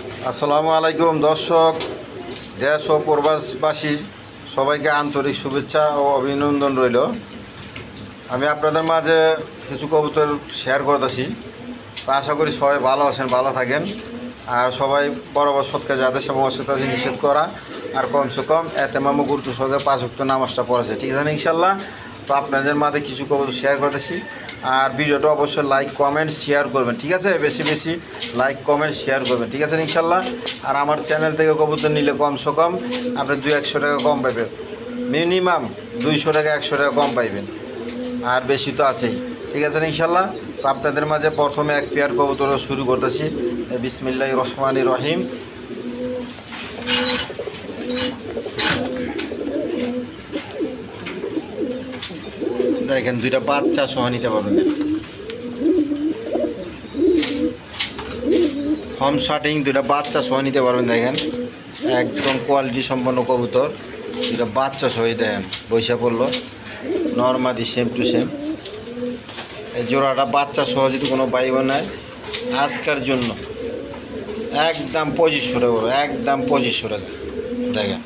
আসসালামু আলাইকুম দর্শক, দেশ ও প্রবাসবাসী সবাইকে আন্তরিক শুভেচ্ছা ও অভিনন্দন রইল। আমি আপনাদের মাঝে কিছু কবুতর শেয়ার করতেছি। তো আশা করি সবাই ভালো আছেন, ভালো থাকেন। আর সবাই বরাবর সৎকার যাদের সমস্যা আছে নিষেধ করা, আর কমসে কম এতেমাম গুরুত্ব সহকারে 5 ওয়াক্ত নামাজটা পড়েছে, ঠিক আছে ইনশাল্লাহ। তো আপনাদের মাঝে কিছু কবুতর শেয়ার করতেছি। আর ভিডিওটা অবশ্যই লাইক কমেন্ট শেয়ার করবেন, ঠিক আছে? বেশি বেশি লাইক কমেন্ট শেয়ার করবেন, ঠিক আছে ইনশাল্লাহ। আর আমার চ্যানেল থেকে কবুতর নিলে কমসে কম আপনি 200-100 টাকা কম পাইবেন, মিনিমাম 200 টাকা 100 টাকা কম পাইবেন, আর বেশি তো আছেই, ঠিক আছে ইনশাল্লাহ। তো আপনাদের মাঝে প্রথমে এক পেয়ার কবুতর শুরু করতেছি। বিসমিল্লাহির রহমানির রহিম। দেখেন দুইটা বাচ্চা সহ নিতে পারবেন, হোম শার্টিং দুইটা বাচ্চা সহ নিতে পারবেন। দেখেন একদম কোয়ালিটি সম্পন্ন কবুতর, দুইটা বাচ্চা সহই দেখেন বৈশা পড়লো, নর্মাদি সেম টু সেম। এই জোড়াটা বাচ্চা সহ যদি কোনো ভাই বোন নেয় আজকের জন্য একদম 2500 টাকা, একদম 2500 টাকা। দেখেন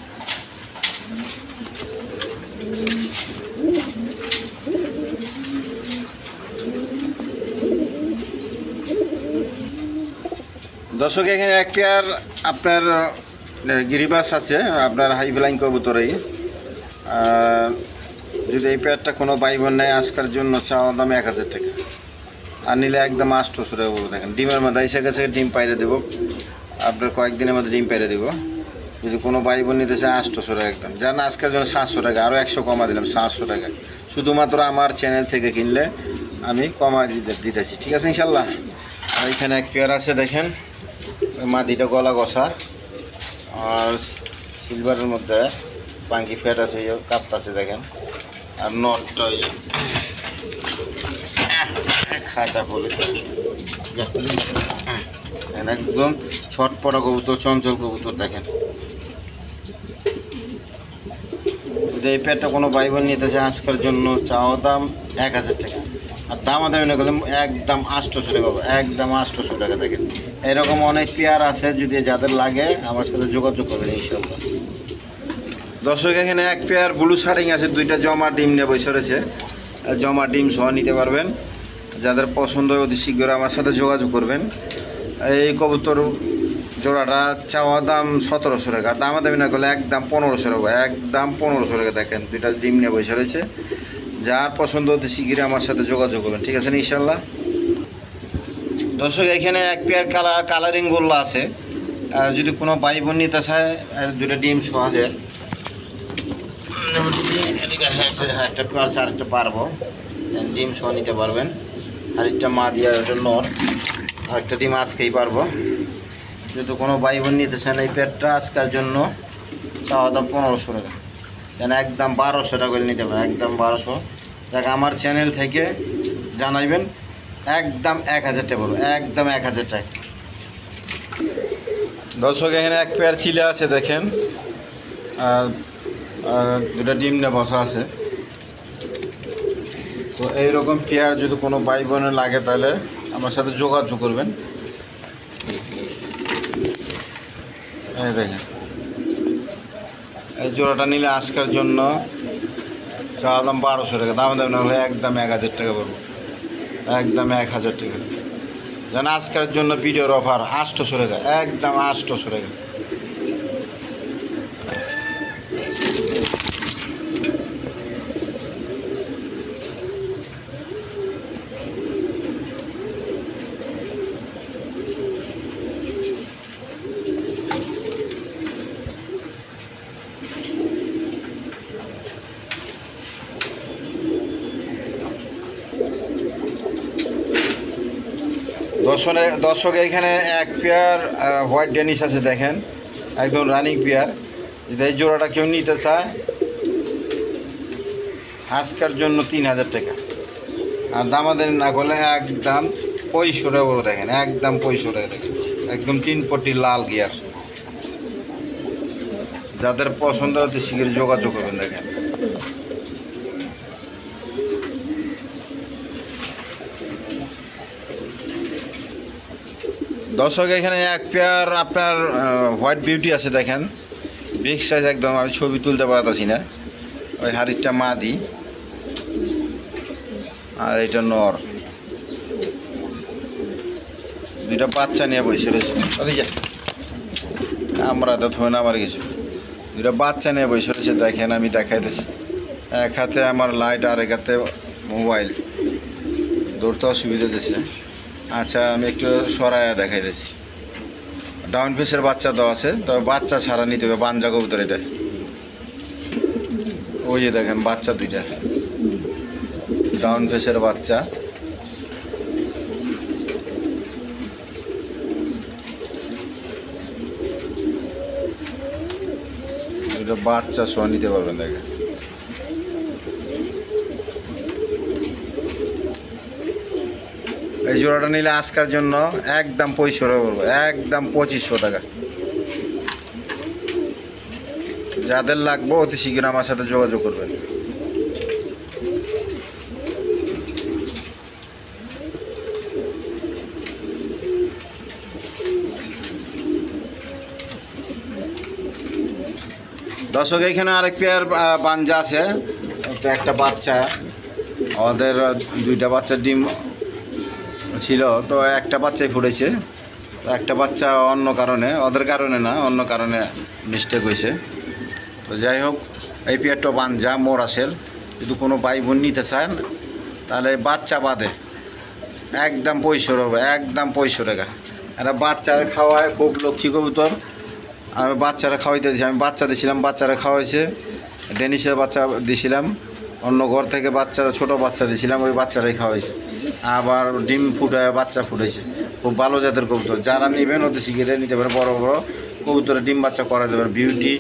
দর্শক, এখানে এক পেয়ার আপনার গিরিবাস আছে, আপনার হাই ফ্লাইং কবুতরই। আর যদি এই পেয়ারটা কোনো ভাই বোন নেয় আজকের জন্য চাওয়া দাম 1000 টাকা, আর নিলে একদম 800 টাকা বলবো। দেখেন ডিমের মধ্যে এসে গেছে, ডিম পাইরে দেবো আপনার কয়েকদিনের মধ্যে, ডিম পাইরে দেবো। যদি কোনো ভাই বোন নিতে চায় 800 টাকা একদম, জান আজকের জন্য 700 টাকা, আরও 100 কমা দিলাম 700 টাকা, শুধুমাত্র আমার চ্যানেল থেকে কিনলে আমি কমা দিতেছি, ঠিক আছে ইনশাল্লাহ। আর এখানে এক পেয়ার আছে দেখেন, মাদিটা গলা কষা আর সিলভারের মধ্যে পাঙ্কি ফ্যাট আছে, কাঁপতাছে দেখেন। আর নটটা খাঁচা বলে একদম ছটপটা কবুতর, চঞ্চল কবুতর। দেখেন যদি এই পেয়ারটা কোনো ভাই বোন নিতে চায় আজকের জন্য চাওয়া দাম 1000 টাকা, আর দামাদামি না করলে একদম 800 টাকা, একদম 800 টাকা। দেখেন এরকম অনেক পেয়ার আছে, যদি যাদের লাগে আমার সাথে যোগাযোগ করবেন ইনশাল্লাহ। দর্শক, এখানে এক পেয়ার ব্লু শার্টিং আছে, দুইটা জমা ডিম নিয়ে বসে রয়েছে, জমা ডিম সহ নিতে পারবেন। যাদের পছন্দ হয় অতি শীঘ্র আমার সাথে যোগাযোগ করবেন। এই কবুতর জোড়াটা চাওয়া দাম 1700 টাকা, আর দামাদামি না করলে একদম 1500 টাকা, একদম 1500 টাকা। দেখেন দুইটা ডিম নিয়ে বসে রয়েছে, যার পছন্দ অতি শীঘ্রই আমার সাথে যোগাযোগ করবেন, ঠিক আছে ইনশাল্লাহ। দর্শক, এখানে এক পেয়ার কালারিং গোল্লা আছে, যদি কোনো ভাই বোন নিতে চায় দুইটা ডিম সহ আছে, একটা পারছে আরেকটা পারবো, ডিম সহ নিতে পারবেন। আরেকটা মা দিয়ে একটা নর, আরেকটা ডিম আজকেই পারবো। যদি কোনো ভাই বোন নিতে চান এই পেয়ারটা আজকের জন্য চাওয়া দাম 1500 টাকা, যেন একদম 1200 টাকা করে নিতে পারেন, একদম 1200 টাকা। আমার চ্যানেল থেকে জানাইবেন একদম 1000 টাকা পড়বে, একদম 1000 টাকা। দর্শক, এখানে এক পেয়ার চিলে আছে দেখেন, দুটা ডিম নিয়ে বসা আছে। তো এইরকম পেয়ার যদি কোনো ভাই বোনের লাগে তাহলে আমার সাথে যোগাযোগ করবেন। এই দেখেন এই জোড়াটা নিলে আজকের জন্য চাওয়া দাম 1200 টাকা, দাম না হলে একদম 1000 টাকা পড়বো, একদম 1000 টাকা। যেন আজকের জন্য ভিডিওর অফার 800 টাকা, একদম 800 টাকা। দর্শক, এখানে এক পেয়ার হোয়াইট ডেনিস আছে দেখেন, একদম রানিং পেয়ার। যদি এই জোড়াটা কেউ নিতে চায় আজকের জন্য 3000 টাকা, আর দামাদামি না করলে একদম 2500 টাকা বড়। দেখেন একদম 2500 টাকা, দেখেন একদম 3 পটি লাল গিয়ার। যাদের পছন্দ হতে শীঘ্র যোগাযোগ করবেন। দেখেন দর্শক এখানে এক পেয়ার আপনার হোয়াইট বিউটি আছে দেখেন, বিগ সাইজ একদম, আমি ছবি তুলতে পারতাছি না। ওই হাড়িটা মাদি আর এটা নর, দুইটা বাচ্চা নিয়ে বসে রয়েছে। আমরা তো থই না আমার কিছু, দুইটা বাচ্চা নিয়ে বসে রয়েছে দেখেন, আমি দেখাইতেছি। এক হাতে আমার লাইট আর এক হাতে মোবাইল, ধরতে অসুবিধা দিচ্ছে। আচ্ছা আমি একটু সরাইয়া দেখাইতেছি। ডাউন ফেসের বাচ্চা দেওয়া আছে, তবে বাচ্চা ছাড়া নিতে হবে, বাঞ্জা কবুতর এটা। ওই যে দেখেন বাচ্চা দুইটা, ডাউন ফেসের বাচ্চা। দুটো বাচ্চা সহ নিতে পারবেন দেখেন। এই জোড়াটা নিলে আজকের জন্য একদম 2500 টাকা পড়বে, একদম 2500 টাকা। যাদের লাগবে অতি শীঘ্র আমার সাথে যোগাযোগ করবেন। দর্শক এখানে আরেক পেয়ার বাঞ্জা আছে, একটা বাচ্চা, ওদের দুইটা বাচ্চা ডিম ছিল, তো একটা বাচ্চাই ফুটেছে। তো একটা বাচ্চা অন্য কারণে, ওদের কারণে না, অন্য কারণে মিস্টেক হয়েছে। তো যাই হোক, এই পেয়ারটা বাঞ্জা মোরাসের, যদি কোনো ভাই বোন নিতে চান তাহলে বাচ্চা বাদে একদম 2500 হবে, একদম 2500 টাকা। একটা বাচ্চারা খাওয়ায়, খুব লক্ষ্মী কবুতর। আমি বাচ্চারা খাওয়াইতে দিয়েছি, আমি বাচ্চা দিয়েছিলাম, বাচ্চারা খাওয়াইছে। ডেনিশের বাচ্চা দিয়েছিলাম, অন্য ঘর থেকে বাচ্চা, ছোটো বাচ্চা দিয়েছিলাম, ওই বাচ্চারাই খাওয়াইছে। আবার ডিম ফুটায় বাচ্চা ফুটেছে, খুব ভালো জাতের কবুতর। যারা নেবেন ওদের শিখিয়ে নিতে পারে, বড় বড় কবুতরে ডিম বাচ্চা করা দেবেন। বিউটি,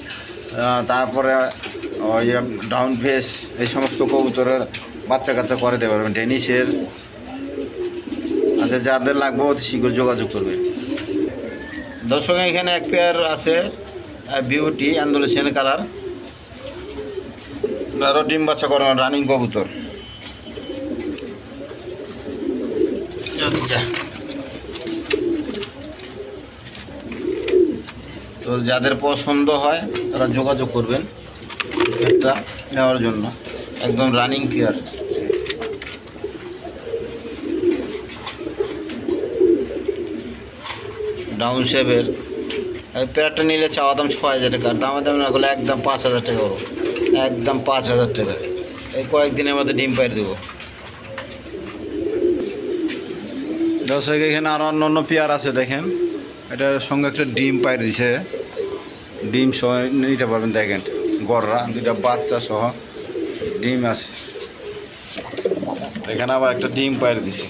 তারপরে ওই ডাউন ফেস, এই সমস্ত কবুতরের বাচ্চা কাচ্চা করে দিতে পারবেন, ডেনিশের। আচ্ছা যাদের লাগবে অতি শীঘ্র যোগাযোগ করবে। দর্শক এখানে এক পেয়ার আছে বিউটি অ্যান্ডালুসিয়ান কালার, আরও ডিম বাচ্চা করানো রানিং কবুতর। তো যাদের পছন্দ হয় তারা যোগাযোগ করবেন একটা নেওয়ার জন্য, একদম রানিং পেয়ার। ডাউন শেপের এই পেয়ারটা নিলে চাওয়া দাম 6000 টাকা, দাম না করলে একদম 5000 টাকা করবো, একদম 5000 টাকা। এই কয়েকদিনের মধ্যে ডিম পাইয়ে দেবো। দর্শক এখানে আরও অন্য অন্য পেয়ার আছে দেখেন, এটার সঙ্গে একটা ডিম পাইয়ে দিছে, ডিম সহ নিতে পারবেন দেখেন। গররা দুইটা বাচ্চা সহ ডিম আছে, এখানে আবার একটা ডিম পাইয়ে দিছে।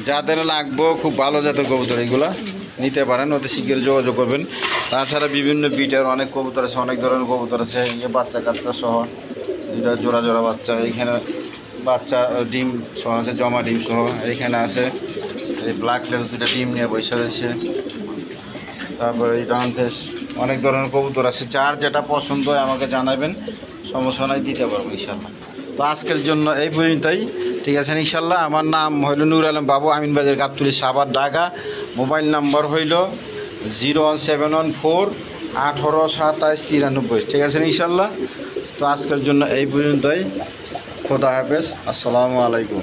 যাদের লাগবে খুব ভালো জাতের কবুতর, এগুলো নিতে পারেন, অতি শীঘ্র যোগাযোগ করবেন। তাছাড়া বিভিন্ন বিটের অনেক কবুতর আছে, অনেক ধরনের কবুতর আছে, এই বাচ্চা কাচ্চা সহ দুইটা জোড়া জোড়া বাচ্চা। এইখানে বাচ্চা ডিম সহ আছে, জমা ডিম সহ। এইখানে আছে এই ব্ল্যাক লেস দুইটা ডিম নিয়ে বসে রয়েছে। তারপরে এই ডাউন ফেস, অনেক ধরনের কবুতর আছে। যার যেটা পছন্দ হয় আমাকে জানাবেন, সমস্যা নাই, দিতে পারবো ইনশাল্লাহ। তো আজকের জন্য এই পর্যন্তই, ঠিক আছে ইনশাল্লাহ। আমার নাম হইল নূর আলম বাবু, আমিনবাজার গাবতলী, সাভার, ঢাকা। মোবাইল নাম্বার হইল 01714 18 27 93, ঠিক আছে ইনশাল্লাহ। তো আজকের জন্য এই পর্যন্তই, খোদা হাফেজ, আসসালামু আলাইকুম।